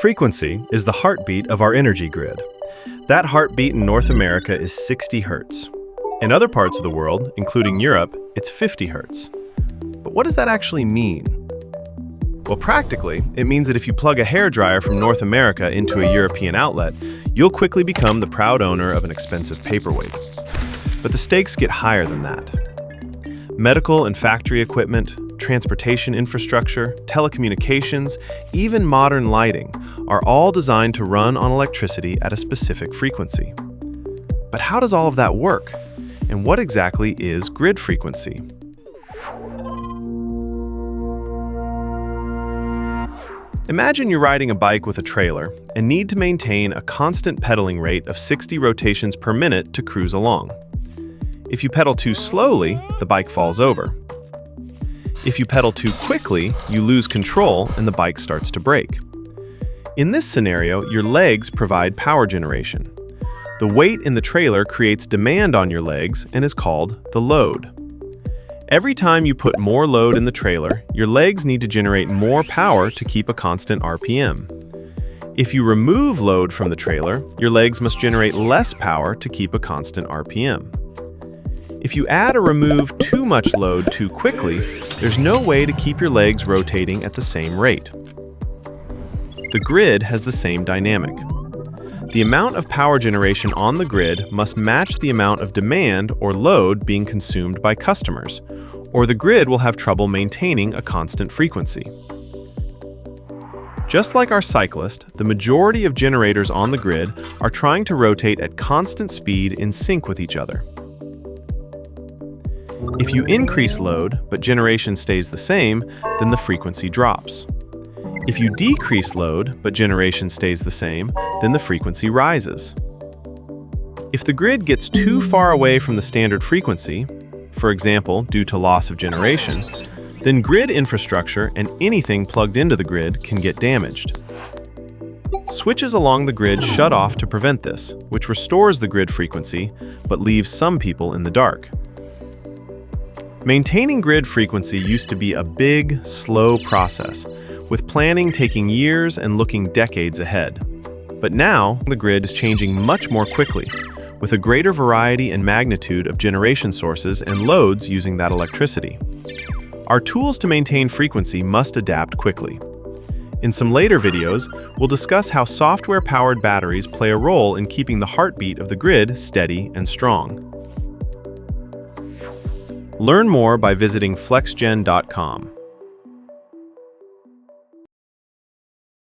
Frequency is the heartbeat of our energy grid. That heartbeat in North America is 60 hertz. In other parts of the world, including Europe, it's 50 hertz. But what does that actually mean? Well, practically, it means that if you plug a hairdryer from North America into a European outlet, you'll quickly become the proud owner of an expensive paperweight. But the stakes get higher than that. Medical and factory equipment, transportation infrastructure, telecommunications, even modern lighting are all designed to run on electricity at a specific frequency. But how does all of that work? And what exactly is grid frequency? Imagine you're riding a bike with a trailer and need to maintain a constant pedaling rate of 60 rotations per minute to cruise along. If you pedal too slowly, the bike falls over. If you pedal too quickly, you lose control and the bike starts to brake. In this scenario, your legs provide power generation. The weight in the trailer creates demand on your legs and is called the load. Every time you put more load in the trailer, your legs need to generate more power to keep a constant RPM. If you remove load from the trailer, your legs must generate less power to keep a constant RPM. If you add or remove too much load too quickly, there's no way to keep your legs rotating at the same rate. The grid has the same dynamic. The amount of power generation on the grid must match the amount of demand or load being consumed by customers, or the grid will have trouble maintaining a constant frequency. Just like our cyclist, the majority of generators on the grid are trying to rotate at constant speed in sync with each other. If you increase load, but generation stays the same, then the frequency drops. If you decrease load, but generation stays the same, then the frequency rises. If the grid gets too far away from the standard frequency, for example, due to loss of generation, then grid infrastructure and anything plugged into the grid can get damaged. Switches along the grid shut off to prevent this, which restores the grid frequency, but leaves some people in the dark. Maintaining grid frequency used to be a big, slow process, with planning taking years and looking decades ahead. But now, the grid is changing much more quickly, with a greater variety and magnitude of generation sources and loads using that electricity. Our tools to maintain frequency must adapt quickly. In some later videos, we'll discuss how software-powered batteries play a role in keeping the heartbeat of the grid steady and strong. Learn more by visiting flexgen.com.